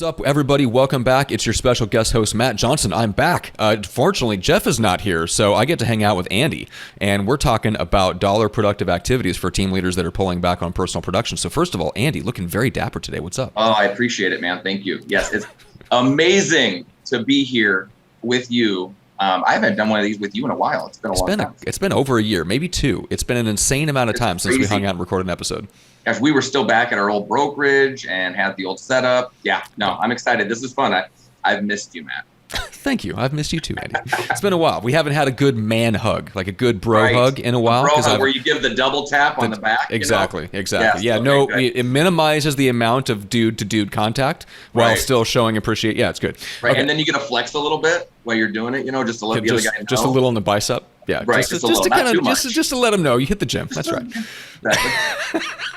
What's up, everybody? Welcome back. It's your special guest host, Matt Johnson. I'm back. Fortunately, Jeff is not here, so I get to hang out with Andy, and we're talking about dollar productive activities for team leaders that are pulling back on personal production. So first of all, Andy, looking very dapper today. What's up? Oh, I appreciate it, man. Thank you. Yes, it's amazing to be here with you. I haven't done one of these with you in a while. It's been a long time. It's been over a year, maybe two. It's been an insane amount of time since we hung out and recorded an episode. Gosh, we were still back at our old brokerage and had the old setup. Yeah, no, I'm excited. This is fun. I've missed you, Matt. Thank you. I've missed you too, Andy. It's been a while. We haven't had a good man hug, like a good bro hug in a while. Bro hug where you give the double tap on the back. Exactly, you know? exactly. Yes, It minimizes the amount of dude-to-dude contact while still showing appreciation. Yeah, it's good. Right, okay. And then you get to flex a little bit while you're doing it, just to let the other guy know. Just a little on the bicep. Yeah, right. Just to let him know you hit the gym. That's right.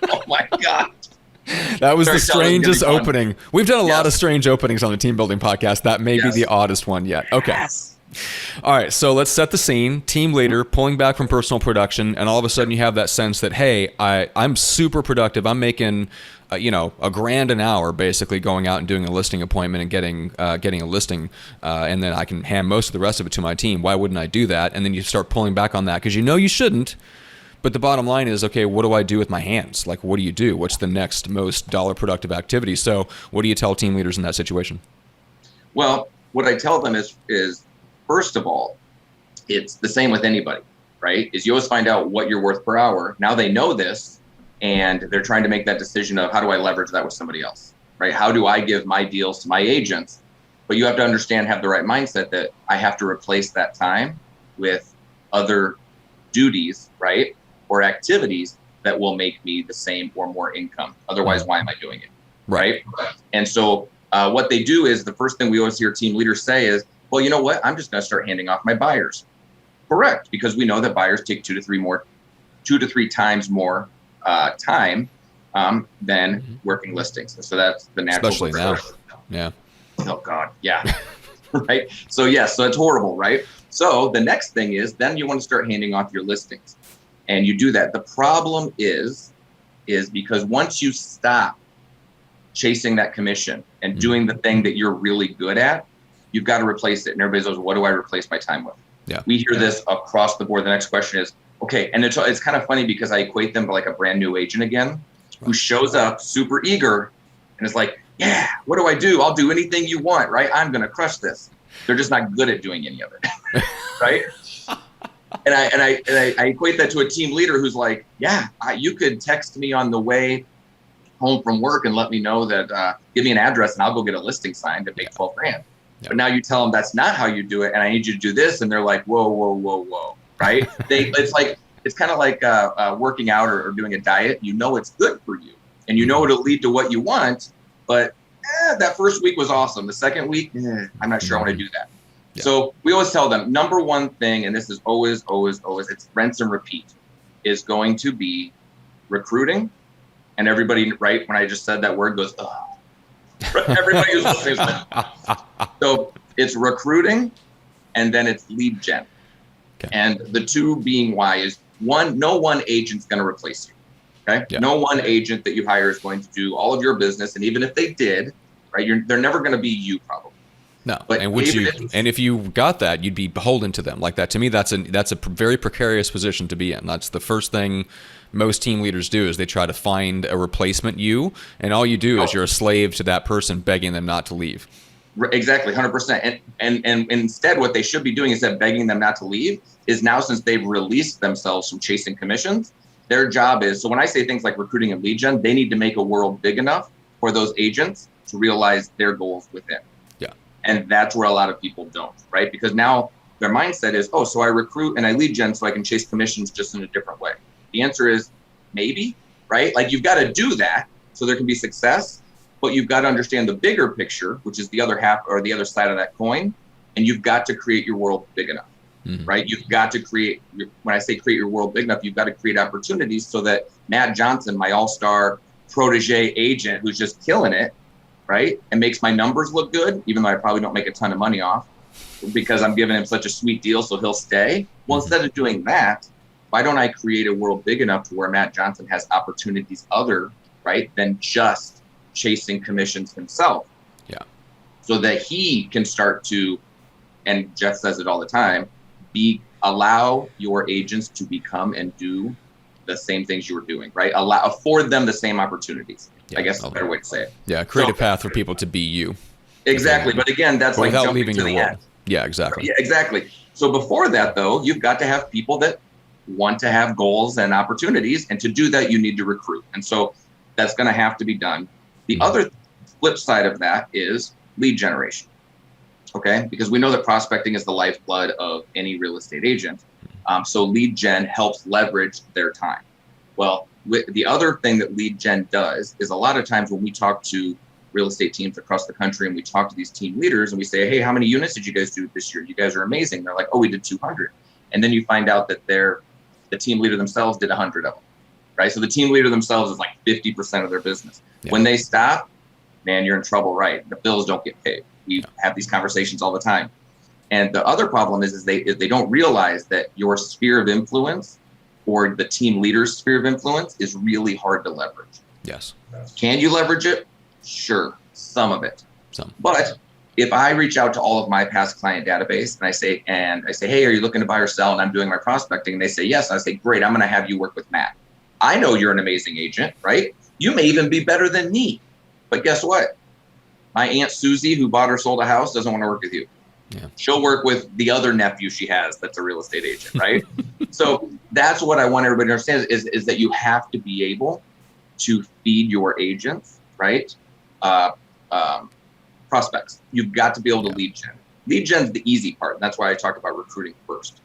Oh my God. That was the strangest opening. We've done a lot of strange openings on the Team Building Podcast. That may be the oddest one yet. Okay. Yes. All right. So let's set the scene. Team leader pulling back from personal production, and all of a sudden you have that sense that, hey, I'm super productive. I'm making, $1,000 an hour basically going out and doing a listing appointment and getting a listing, and then I can hand most of the rest of it to my team. Why wouldn't I do that? And then you start pulling back on that because you shouldn't. But the bottom line is, okay, what do I do with my hands? Like, what do you do? What's the next most dollar productive activity? So what do you tell team leaders in that situation? Well, what I tell them is first of all, it's the same with anybody, right? Is you always find out what you're worth per hour. Now they know this, and they're trying to make that decision of how do I leverage that with somebody else, right? How do I give my deals to my agents? But you have to understand, have the right mindset that I have to replace that time with other duties, right? Or activities that will make me the same or more income. Otherwise, why am I doing it? Right. And so what they do is the first thing we always hear team leaders say is, well, you know what? I'm just going to start handing off my buyers. Correct. Because we know that buyers take two to three times more time than working listings. And so that's the natural. Especially now. Yeah. Oh God. Yeah. Right. So yes. So it's horrible. Right. So the next thing is then you want to start handing off your listings. And you do that. The problem is because once you stop chasing that commission and doing the thing that you're really good at, you've got to replace it. And everybody goes, what do I replace my time with? Yeah. We hear this across the board. The next question is, okay. And it's kind of funny because I equate them to like a brand new agent again, who shows up super eager and is like, yeah, what do I do? I'll do anything you want, right? I'm going to crush this. They're just not good at doing any of it, right? And I equate that to a team leader who's like, yeah, you could text me on the way home from work and let me know that, give me an address and I'll go get a listing signed and make $12,000. Yeah. But now you tell them that's not how you do it, and I need you to do this, and they're like, whoa, right? It's kind of like working out or doing a diet. You know it's good for you, and you know it'll lead to what you want, but that first week was awesome. The second week, I'm not sure I want to do that. Yeah. So we always tell them, number one thing, and this is always, it's rinse and repeat, is going to be recruiting. And everybody, right, when I just said that word goes, ugh. Everybody who's listening. So it's recruiting, and then it's lead gen. Okay. And the two being why is one, no one agent's going to replace you. Okay. Yeah. No one agent that you hire is going to do all of your business. And even if they did, right, they're never going to be you probably. No, but if you got that, you'd be beholden to them like that. To me, that's a very precarious position to be in. That's the first thing most team leaders do is they try to find a replacement you, and all you do is you're a slave to that person, begging them not to leave. Exactly, 100%. And instead, what they should be doing instead of begging them not to leave is now, since they've released themselves from chasing commissions, their job is, so when I say things like recruiting and lead gen, they need to make a world big enough for those agents to realize their goals within. And that's where a lot of people don't, right? Because now their mindset is, oh, so I recruit and I lead gen so I can chase commissions just in a different way. The answer is maybe, right? Like you've got to do that so there can be success, but you've got to understand the bigger picture, which is the other half or the other side of that coin. And you've got to create your world big enough, right? You've got to create, when I say create your world big enough, you've got to create opportunities so that Matt Johnson, my all-star protege agent who's just killing it, right, and makes my numbers look good, even though I probably don't make a ton of money off because I'm giving him such a sweet deal so he'll stay. Well, instead of doing that, why don't I create a world big enough to where Matt Johnson has opportunities other, right, than just chasing commissions himself? Yeah. so that he can start to, and Jeff says it all the time, allow your agents to become and do the same things you were doing, right? Afford them the same opportunities. I guess is a better way to say it. Yeah, create a path for people to be you. Exactly. But again, that's like without jumping leaving to your the world. end. Yeah, exactly. Yeah, exactly. So before that, though, you've got to have people that want to have goals and opportunities. And to do that, you need to recruit. And so that's going to have to be done. The other flip side of that is lead generation. Okay, because we know that prospecting is the lifeblood of any real estate agent. So lead gen helps leverage their time. Well, the other thing that lead gen does is a lot of times when we talk to real estate teams across the country and we talk to these team leaders and we say, hey, how many units did you guys do this year? You guys are amazing. They're like, oh, we did 200. And then you find out that the team leader themselves did 100 of them, right? So the team leader themselves is like 50% of their business. Yeah. When they stop, man, you're in trouble, right? The bills don't get paid. We have these conversations all the time. And the other problem is they don't realize that your sphere of influence or the team leader's sphere of influence is really hard to leverage. Yes. Can you leverage it? Sure, some of it. But if I reach out to all of my past client database and I say, hey, are you looking to buy or sell? And I'm doing my prospecting and they say yes. I say, great, I'm going to have you work with Matt. I know you're an amazing agent, right? You may even be better than me. But guess what? My Aunt Susie, who bought or sold a house, doesn't want to work with you. Yeah. She'll work with the other nephew she has that's a real estate agent, right? So that's what I want everybody to understand is that you have to be able to feed your agents, right? Prospects. You've got to be able to lead gen. Lead gen is the easy part. And that's why I talk about recruiting first.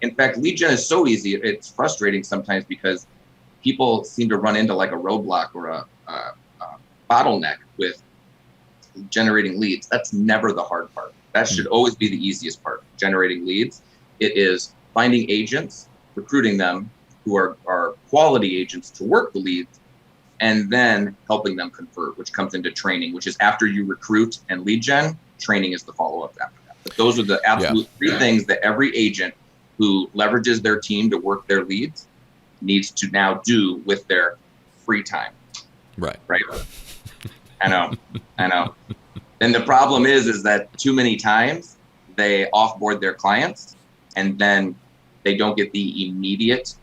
In fact, lead gen is so easy. It's frustrating sometimes because people seem to run into like a roadblock or a bottleneck with generating leads. That's never the hard part. That should always be the easiest part, generating leads. It is finding agents, recruiting them who are quality agents to work the leads, and then helping them convert, which comes into training, which is after you recruit and lead gen, training is the follow-up after that. But those are the absolute three things that every agent who leverages their team to work their leads needs to now do with their free time. Right. I know. And the problem is that too many times they offboard their clients and then they don't get the immediate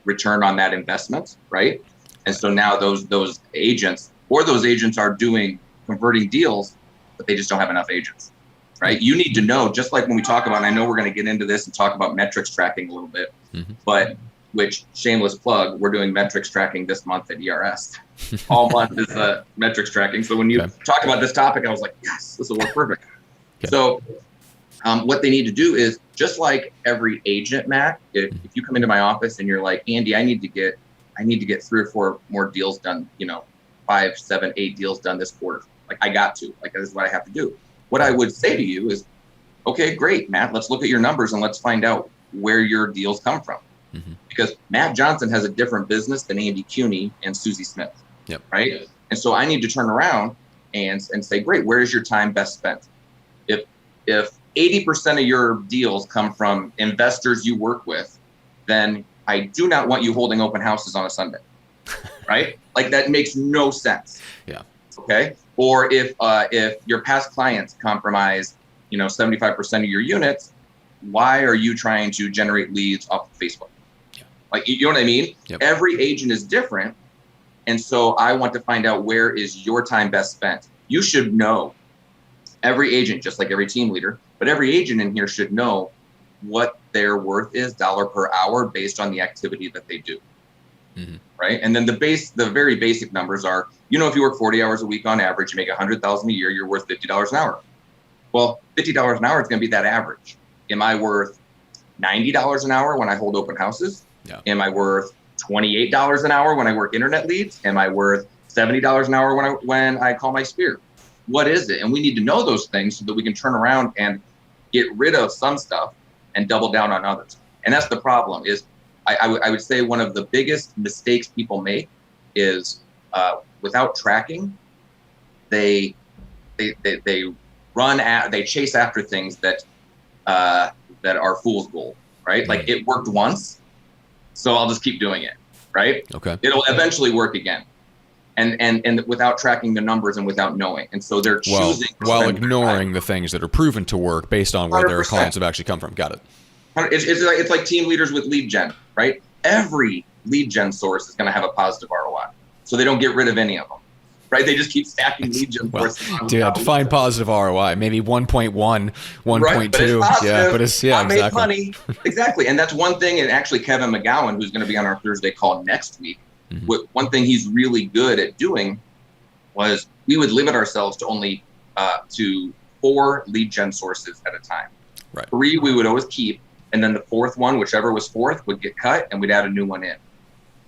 return on that investment, right? And so now those agents are converting deals, but they just don't have enough agents, right? You need to know, just like when we talk about, and I know we're going to get into this and talk about metrics tracking a little bit, but which, shameless plug, we're doing metrics tracking this month at ERS. All month is metrics tracking. So when you talked about this topic, I was like, yes, this will work perfect. Okay. So what they need to do is, just like every agent, Matt, if you come into my office and you're like, Andy, I need to get 3 or 4 more deals done, 5, 7, 8 deals done this quarter. Like I got to, like this is what I have to do. What I would say to you is, okay, great, Matt, let's look at your numbers and let's find out where your deals come from. Because Matt Johnson has a different business than Andy Cuny and Susie Smith, right? And so I need to turn around and say, great, where is your time best spent? If 80% of your deals come from investors you work with, then I do not want you holding open houses on a Sunday, right? Like that makes no sense. Yeah. Okay. Or if your past clients compromise, 75% of your units, why are you trying to generate leads off of Facebook? Like, you know what I mean? Yep. Every agent is different. And so I want to find out where is your time best spent. You should know, every agent, just like every team leader, but every agent in here should know what their worth is dollar per hour based on the activity that they do. Right. And then the very basic numbers are, if you work 40 hours a week on average, you make $100,000 a year, you're worth $50 an hour. Well, $50 an hour is going to be that average. Am I worth $90 an hour when I hold open houses? Yeah. Am I worth $28 an hour when I work internet leads? Am I worth $70 an hour when I call my sphere? What is it? And we need to know those things so that we can turn around and get rid of some stuff and double down on others. And that's the problem is I would say one of the biggest mistakes people make is without tracking, they chase after things that are fool's gold, right? Like it worked once, so I'll just keep doing it, right? Okay. It'll eventually work again. and without tracking the numbers and without knowing. And so they're choosing while ignoring the things that are proven to work based on where 100%. Their clients have actually come from. Got it. It's like team leaders with lead gen, right? Every lead gen source is going to have a positive ROI. So they don't get rid of any of them, right? They just keep stacking lead gen sources. Define positive ROI, maybe 1.1, 1.2. Right, but it's positive. I made money. Exactly. And that's one thing. And actually Kevin McGowan, who's going to be on our Thursday call next week, one thing he's really good at doing was we would limit ourselves to only to 4 lead gen sources at a time. Right. 3 we would always keep, and then the 4th one, whichever was 4th, would get cut, and we'd add a new one in.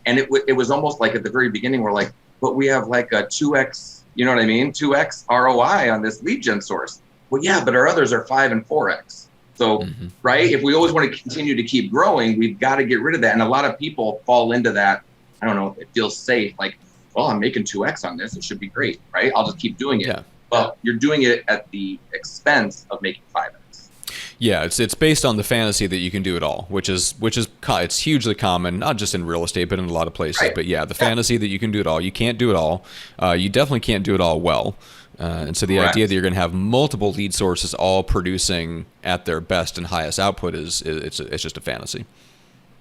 And it was almost like at the very beginning, we're like, but we have like a 2x, you know what I mean? 2x ROI on this lead gen source. Well, yeah, but our others are 5 and 4x. So, right, if we always want to continue to keep growing, we've got to get rid of that. And a lot of people fall into that. I don't know, it feels safe. Like, well, I'm making 2x on this. It should be great, right? I'll just keep doing it. Yeah. Well, you're doing it at the expense of making 5x. Yeah, it's based on the fantasy that you can do it all, which is it's hugely common, not just in real estate, but in a lot of places. Right. But yeah, the fantasy that you can do it all. You can't do it all. You definitely can't do it all well. And so the idea that you're going to have multiple lead sources all producing at their best and highest output it's just a fantasy.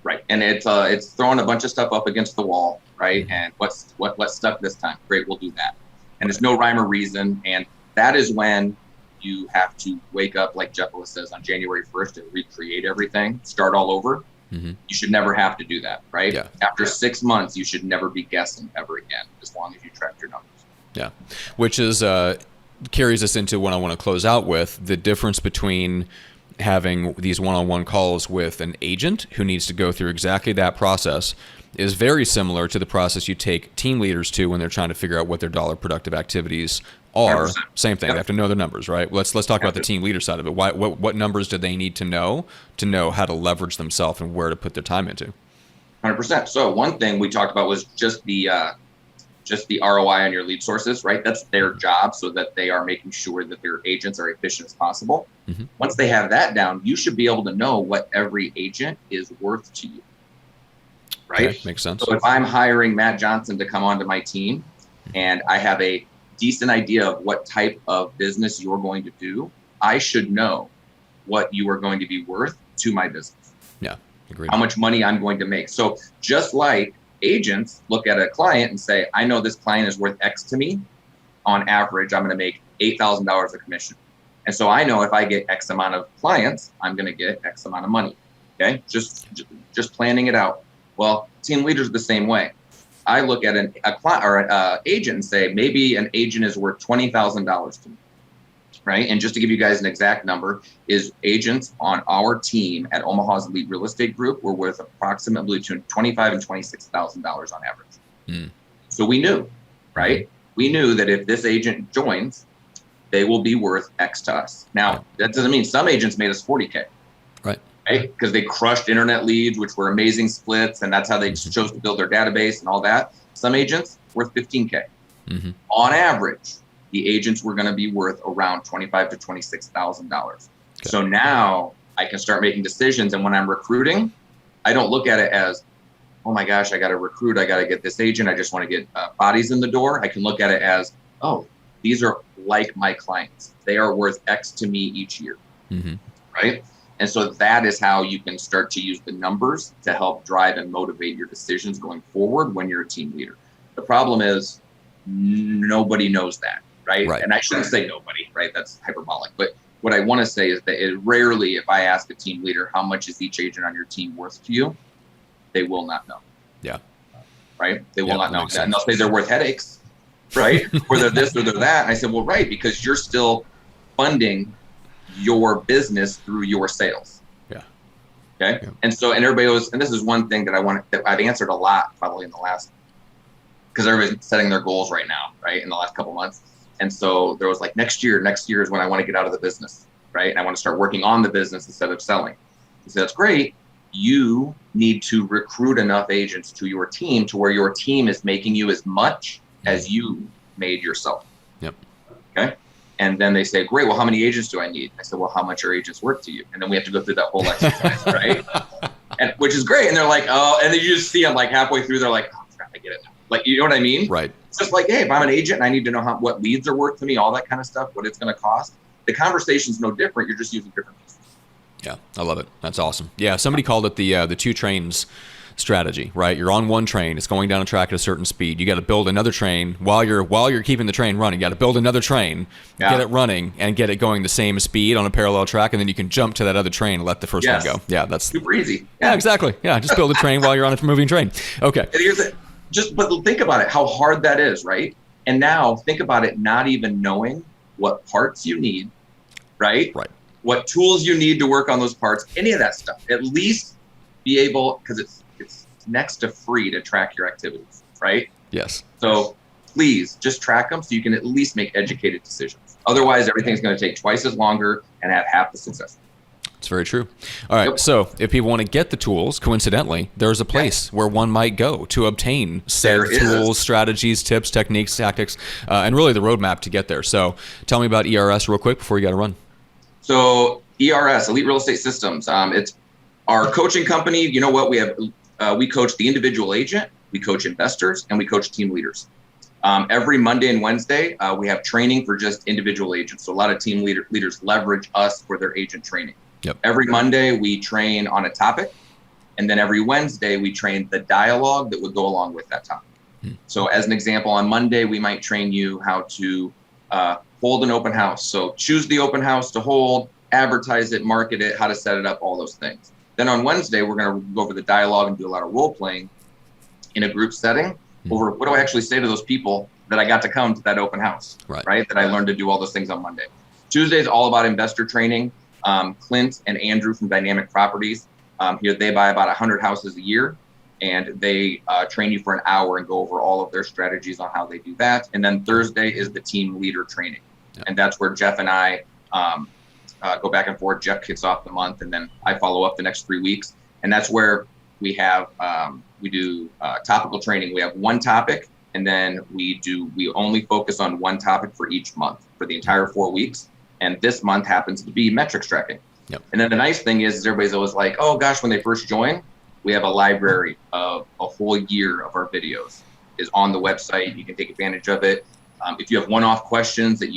Right, and it's throwing a bunch of stuff up against the wall, right? And what's stuck this time? Great, we'll do that. And there's no rhyme or reason, and that is when you have to wake up, like Jeff Willis says, on January 1st and recreate everything, start all over. You should never have to do that, right? Yeah. After 6 months, you should never be guessing ever again, as long as you track your numbers. Yeah, which is carries us into what I want to close out with, the difference between having these one-on-one calls with an agent who needs to go through exactly that process is very similar to the process you take team leaders to when they're trying to figure out what their dollar productive activities are. 100%. Same thing. Yep. They have to know their numbers, right? Let's talk about the team leader side of it. What numbers do they need to know how to leverage themselves and where to put their time into? 100%. So one thing we talked about was just the ROI on your lead sources, right? That's their job, so that they are making sure that their agents are efficient as possible. Once they have that down, you should be able to know what every agent is worth to you, right? Okay, makes sense. So if I'm hiring Matt Johnson to come onto my team and I have a decent idea of what type of business you're going to do, I should know what you are going to be worth to my business. Yeah, agreed. How much money I'm going to make. So just like agents look at a client and say, I know this client is worth X to me. On average, I'm going to make $8,000 of commission. And so I know if I get X amount of clients, I'm going to get X amount of money. Okay. Just planning it out. Well, team leaders are the same way. I look at a client or an agent and say, maybe an agent is worth $20,000 to me. Right. And just to give you guys an exact number, is agents on our team at Omaha's Elite Real Estate Group were worth approximately between $25,000 and $26,000 on average. So we knew, right? We knew that if this agent joins, they will be worth X to us. Now, that doesn't mean some agents made us 40K. Right? Because they crushed internet leads, which were amazing splits, and that's how they chose to build their database and all that. Some agents worth 15K. On average, the agents were going to be worth around $25,000 to $26,000. Okay. So now I can start making decisions. And when I'm recruiting, I don't look at it as, oh my gosh, I got to recruit. I got to get this agent. I just want to get bodies in the door. I can look at it as, oh, these are like my clients. They are worth X to me each year. Right? And so that is how you can start to use the numbers to help drive and motivate your decisions going forward when you're a team leader. The problem is nobody knows that. Right? And I shouldn't say nobody, right? That's hyperbolic. But what I want to say is that it rarely, if I ask a team leader, how much is each agent on your team worth to you? They will not know. Yeah. Right? They will not know. And they'll say they're worth headaches, right? Or they're this or they're that. And I said, well, right, because you're still funding your business through your sales. Yeah. Okay. Yeah. And so, and everybody goes, and this is one thing that I've answered a lot probably in the last, because everybody's setting their goals right now, right? In the last couple of months. And so there was like, next year is when I want to get out of the business, right? And I want to start working on the business instead of selling. I said, that's great. You need to recruit enough agents to your team to where your team is making you as much as you made yourself. Yep. Okay. And then they say, great, well, how many agents do I need? I said, well, how much are agents worth to you? And then we have to go through that whole exercise, right? And which is great. And they're like, oh, and then you just see them like halfway through, they're like, oh, crap, I get it now. Like, you know what I mean? Right. It's just like, hey, if I'm an agent and I need to know what leads are worth to me, all that kind of stuff, what it's going to cost. The conversation's no different. You're just using different pieces. Yeah, I love it. That's awesome. Yeah, somebody called it the 2 trains strategy, right? You're on one train, it's going down a track at a certain speed. You got to build another train while you're keeping the train running. You got to build another train, get it running, and get it going the same speed on a parallel track, and then you can jump to that other train and let the first one go. Yeah, that's super easy. Yeah, exactly. Yeah, just build a train while you're on a moving train. Okay. But think about it, how hard that is, right? And now think about it, not even knowing what parts you need, right? Right. What tools you need to work on those parts, any of that stuff. At least be able, because it's next to free to track your activities, right? Yes. So please just track them so you can at least make educated decisions. Otherwise, everything's going to take twice as longer and have half the success. It's very true. All right. Yep. So if people want to get the tools, coincidentally, there's a place where one might go to obtain said tools, strategies, tips, techniques, tactics, and really the roadmap to get there. So tell me about ERS real quick before you got to run. So ERS, Elite Real Estate Systems, it's our coaching company. You know what? We coach the individual agent, we coach investors, and we coach team leaders. Every Monday and Wednesday, we have training for just individual agents. So a lot of team leaders leverage us for their agent training. Yep. Every Monday, we train on a topic. And then every Wednesday, we train the dialogue that would go along with that topic. So as an example, on Monday, we might train you how to hold an open house. So choose the open house to hold, advertise it, market it, how to set it up, all those things. Then on Wednesday, we're going to go over the dialogue and do a lot of role playing in a group setting over what do I actually say to those people that I got to come to that open house, right? That I learned to do all those things on Monday. Tuesday is all about investor training. Clint and Andrew from Dynamic Properties, here they buy about 100 houses a year, and they train you for an hour and go over all of their strategies on how they do that. And then Thursday is the team leader training. And that's where Jeff and I go back and forth. Jeff kicks off the month, and then I follow up the next 3 weeks. And that's where we have we do topical training. We have one topic, and then we only focus on one topic for each month for the entire 4 weeks. And this month happens to be metrics tracking. Yep. And then the nice thing is everybody's always like, oh gosh, when they first join, we have a library of a whole year of our videos is on the website. You can take advantage of it. If you have one-off questions that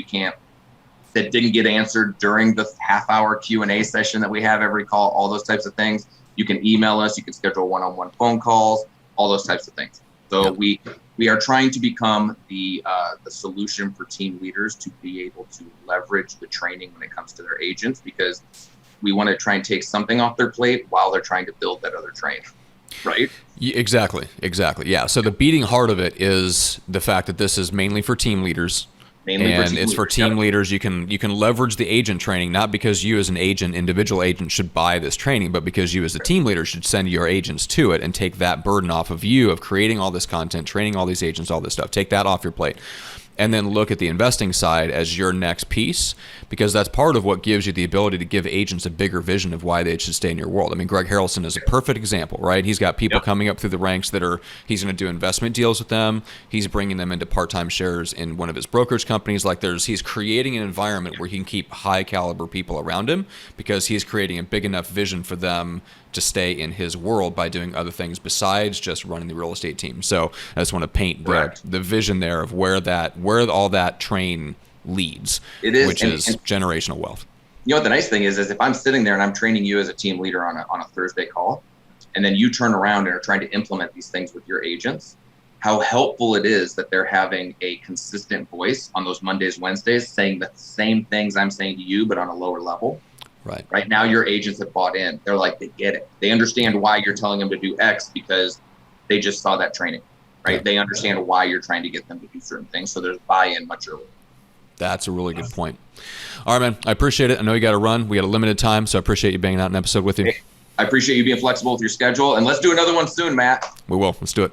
didn't get answered during the half-hour Q&A session that we have every call, all those types of things, you can email us. You can schedule one-on-one phone calls, all those types of things. So we are trying to become the solution for team leaders to be able to leverage the training when it comes to their agents, because we want to try and take something off their plate while they're trying to build that other train. Right? Exactly. Yeah. So the beating heart of it is the fact that this is mainly for team leaders. For team leaders. You can leverage the agent training, not because you as an agent, individual agent, should buy this training, but because you as a team leader should send your agents to it and take that burden off of you of creating all this content, training all these agents, all this stuff. Take that off your plate. And then look at the investing side as your next piece, because that's part of what gives you the ability to give agents a bigger vision of why they should stay in your world. I mean, Greg Harrelson is a perfect example, right? He's got people coming up through the ranks he's going to do investment deals with them. He's bringing them into part-time shares in one of his brokerage companies. He's creating an environment where he can keep high caliber people around him because he's creating a big enough vision for them to stay in his world by doing other things besides just running the real estate team. So I just want to paint the vision there of where all that train leads, which is generational wealth. You know what the nice thing is if I'm sitting there and I'm training you as a team leader on a Thursday call, and then you turn around and are trying to implement these things with your agents, how helpful it is that they're having a consistent voice on those Mondays, Wednesdays, saying the same things I'm saying to you, but on a lower level. Right now, your agents have bought in. They're like, they get it. They understand why you're telling them to do X because they just saw that training, right? Yeah. They understand why you're trying to get them to do certain things. So there's buy-in much earlier. That's a really good point. All right, man. I appreciate it. I know you got to run. We got a limited time, so I appreciate you banging out an episode with you. I appreciate you being flexible with your schedule. And let's do another one soon, Matt. We will. Let's do it.